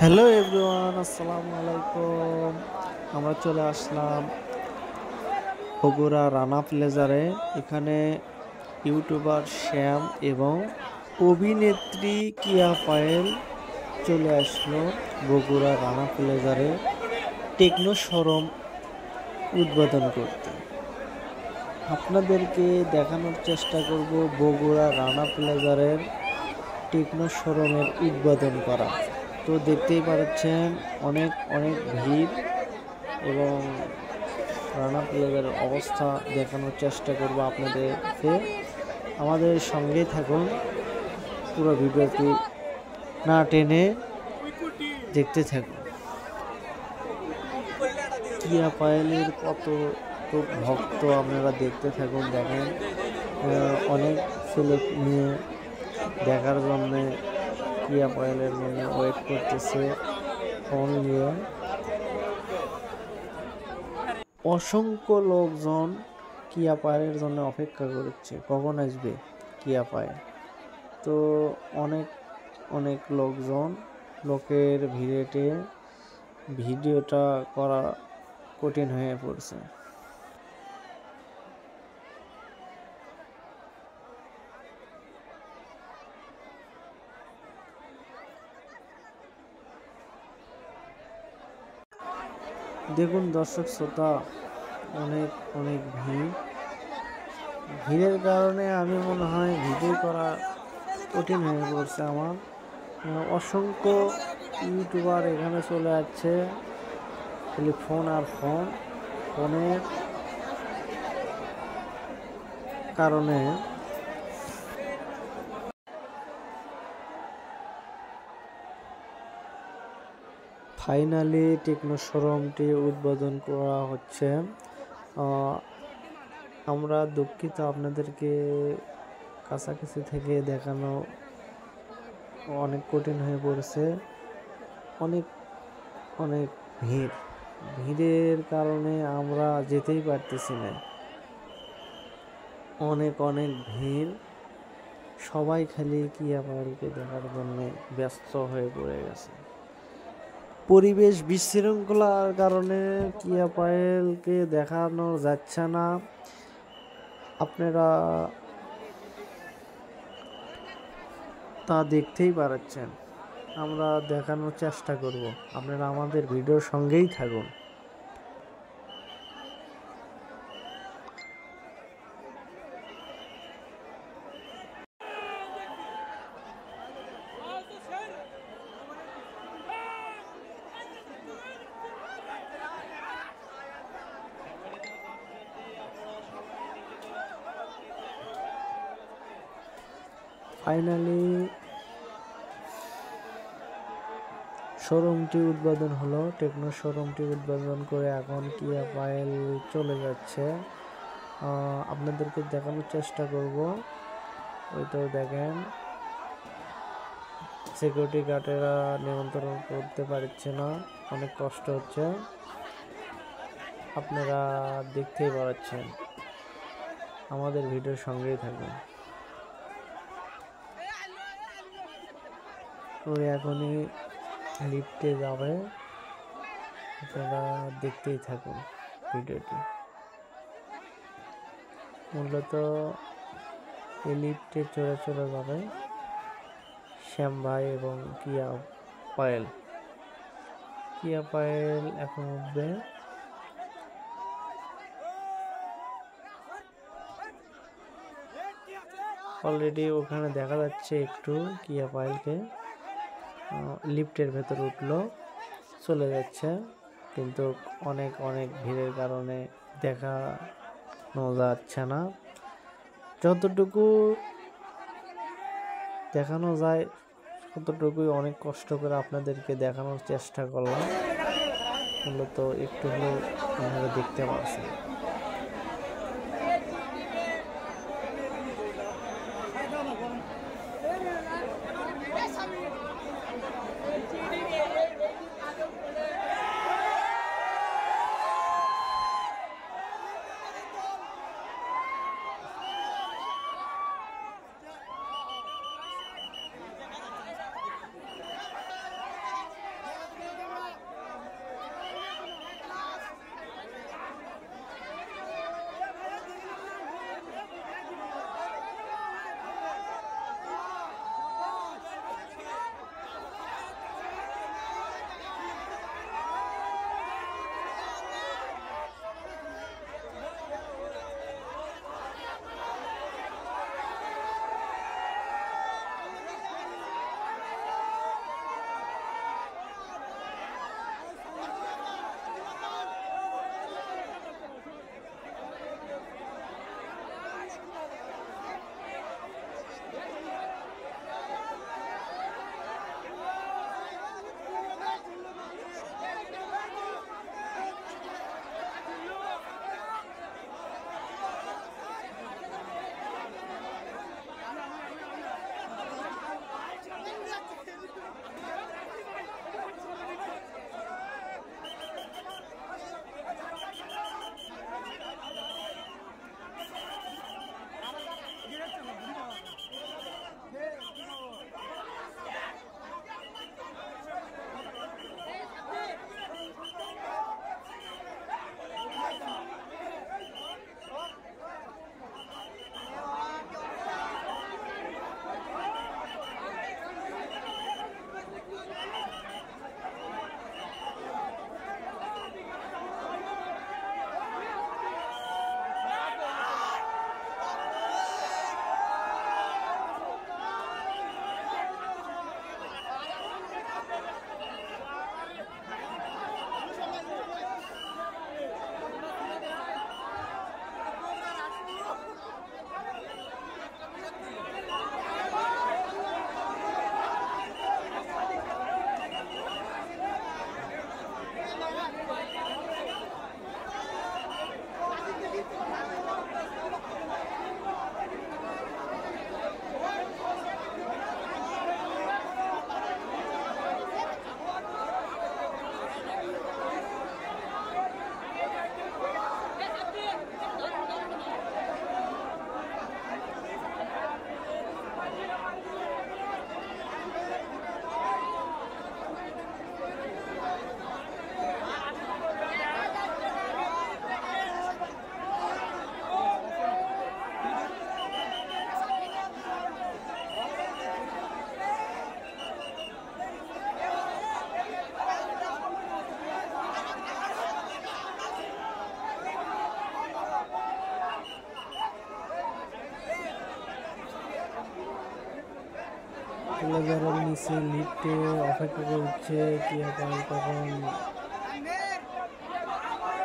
Hello everyone, আসসালামু আলাইকুম। আমরা চলে আসলাম বগুড়া রানা প্লেজারে। এখানে ইউটিউবার শ্যাম এবং অভিনেত্রী কিয়া পায়েল চলে আসলো বগুড়া রানা প্লেজারে টেকনো শোরুম উদ্বোধন করতে। আপনাদেরকে দেখানোর চেষ্টা করব বগুড়া রানা প্লেজারের টেকনো শোরুমের উদ্বোধন করা। তো দেখতেই পাচ্ছেন অনেক অনেক ভিড় এবং রানা প্লেজারের অবস্থা দেখানোর চেষ্টা করব আপনাদেরকে। আমাদের সঙ্গেই থাকুন, পুরো ভিডিওটি না টেনে দেখতে থাকুন। কিয়া পায়েলের কত ভক্ত আপনারা দেখতে থাকুন। দেখেন অনেক ছেলে নিয়ে দেখার জন্যে কিয়া পায়েলের জন্য ওয়েট করতেছে ফোন নিয়ে। অসংখ্য লোকজন কিয়া পায়েলের জন্য অপেক্ষা করছে কখন আসবে কিয়া পায়েল। তো অনেক অনেক লোকের ভিড়েটে ভিডিওটা করা কঠিন হয়ে পড়ছে। দেখুন দর্শক শ্রোতা, অনেক অনেক ভিড়ের কারণে আমি মনে হয় ভিডিও করা কঠিন হয়ে পড়ছে আমার। অসংখ্য ইউটিউবার এখানে চলে যাচ্ছে, খালি ফোন আর ফোনের কারণে ফাইনালি টেকনো শোরুমটি উদ্বোধন করা হচ্ছে। আমরা দুঃখিত, আপনাদেরকে কাছাকাছি থেকে দেখানো অনেক কঠিন হয়ে পড়েছে। অনেক অনেক ভিড়ের কারণে আমরা যেতেই পারতেছি না। অনেক অনেক ভিড়, সবাই খালি কিয়া পায়েলকে দেখার জন্য ব্যস্ত হয়ে পড়ে গেছে। পরিবেশ বিশৃঙ্খলার কারণে কিয়া পায়েলকে দেখানো যাচ্ছে না। আপনারা তা দেখতেই পাচ্ছেন। আমরা দেখানোর চেষ্টা করব, আপনারা আমাদের ভিডিওর সঙ্গেই থাকুন। ফাইনালি শোরুমটি উদ্বোধন হলো। টেকনো শোরুমটি উদ্বোধন করে এখন কিয়া পায়েল চলে যাচ্ছে। আপনাদেরকে দেখানোর চেষ্টা করব। ওইটাও দেখেন, সিকিউরিটি গার্ডেরা নিয়ন্ত্রণ করতে পারছে না, অনেক কষ্ট হচ্ছে। আপনারা দেখতেই পাচ্ছেন, আমাদের ভিডিওর সঙ্গেই থাকুন। ওই এখনই লিফটে যাবে, আপনারা দেখতেই থাকুন ভিডিওটি। মূলত এই লিফটে চলে যাবে শ্যাম ভাই এবং কিয়া পায়েল এখন উঠবে। অলরেডি ওখানে দেখা যাচ্ছে একটু কিয়া পায়েলকে লিফটের ভেতর উঠলো, চলে যাচ্ছে, কিন্তু অনেক অনেক ভিড়ের কারণে দেখানো যাচ্ছে না। যতটুকু দেখানো যায় ততটুকুই অনেক কষ্ট করে আপনাদেরকে দেখানোর চেষ্টা করলাম। মূলত একটু হলেও আপনারা দেখতে পাচ্ছেন। প্লেজারের নিচে লিফটে অপেক্ষা করছে কিয়া পায়েল তখন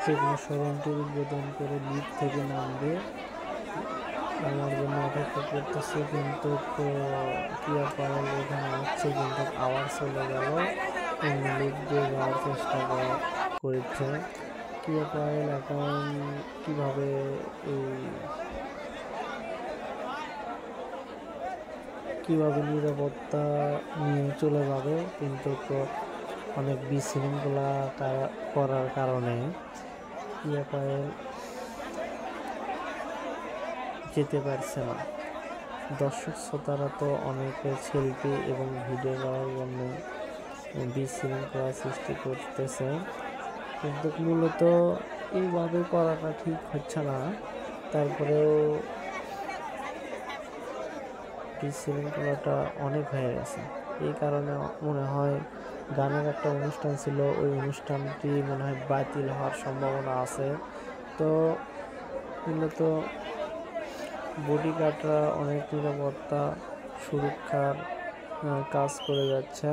টেকনো শোরুমটি উদ্বোধন করে লিফট থেকে নামবে, আমার জন্য অপেক্ষা করতেছে। কিন্তু কিয়া পায়েল এখানে আসছে, কিন্তু আবার চলে গেল, অন্য লিফট দিয়ে যাওয়ার চেষ্টা করছে। কিয়া পায়েল এখন কিভাবে নিরাপত্তা নিয়ে চলে যাবে, কিন্তু অনেক বিশৃঙ্খলা করার কারণে কিয়া পায়েল যেতে পারছে না। দর্শক শ্রোতারা তো অনেকে সেলফি এবং ভিডিও করার জন্য বিশৃঙ্খলা সৃষ্টি করতেছে, কিন্তু মূলত এইভাবে করাটা ঠিক হচ্ছে না। তারপরেও বিশৃঙ্খলাটা অনেক হয়ে গেছে, এই কারণে মনে হয় গানের একটা অনুষ্ঠান ছিল, ওই অনুষ্ঠানটি মনে হয় বাতিল হওয়ার সম্ভাবনা আছে। তো মূলত বডিগার্ডরা অনেক নিরাপত্তা সুরক্ষার কাজ করে যাচ্ছে।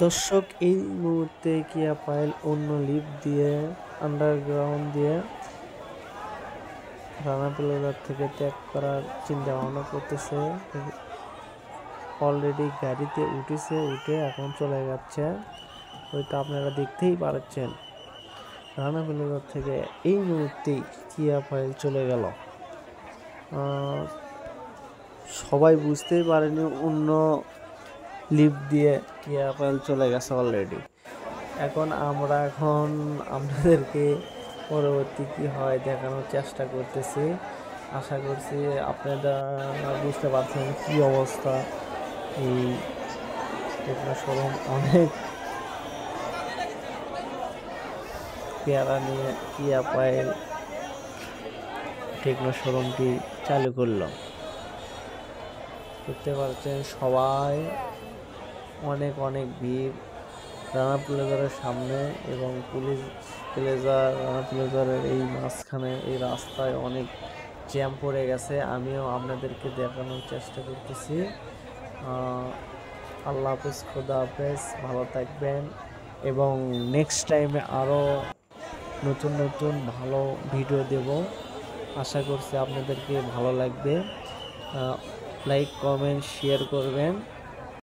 দর্শক, এই মুহূর্তে কিয়া পায়েল অন্য লিফট দিয়ে আন্ডারগ্রাউন্ড দিয়ে রানা প্লাজার থেকে ত্যাগ করার চিন্তা ভাবনা করতেছে। অলরেডি গাড়িতে উঠে এখন চলে যাচ্ছে, হয়তো আপনারা দেখতেই পাচ্ছেন রানা প্লাজার থেকে এই মুহূর্তেই কিয়া পায়েল চলে গেল। সবাই বুঝতেই পারেনি অন্য লিফট দিয়ে কিয়া পায়েল চলে গেছে অলরেডি। এখন আপনাদেরকে পরবর্তী কি হয় দেখানোর চেষ্টা করতেছি। আশা করছি আপনারা বুঝতে পারছেন কি অবস্থা। এই টেকনো শোরুম অনেক পেয়ারা নিয়ে কিয়া পায়েল টেকনো শোরুমটি চালু করলো। দেখতে পাচ্ছেন সবাই অনেক ভিড় রানা প্লাজারের সামনে, এবং রানা প্লাজারের এই মাঝখানে এই রাস্তায় অনেক জ্যাম পড়ে গেছে। আমিও আপনাদেরকে দেখানোর চেষ্টা করতেছি। আল্লাহ হাফেজ, খোদা হাফেজ, ভালো থাকবেন, এবং নেক্সট টাইমে আরও নতুন ভালো ভিডিও দেব। আশা করছি আপনাদেরকে ভালো লাগবে। লাইক, কমেন্ট, শেয়ার করবেন।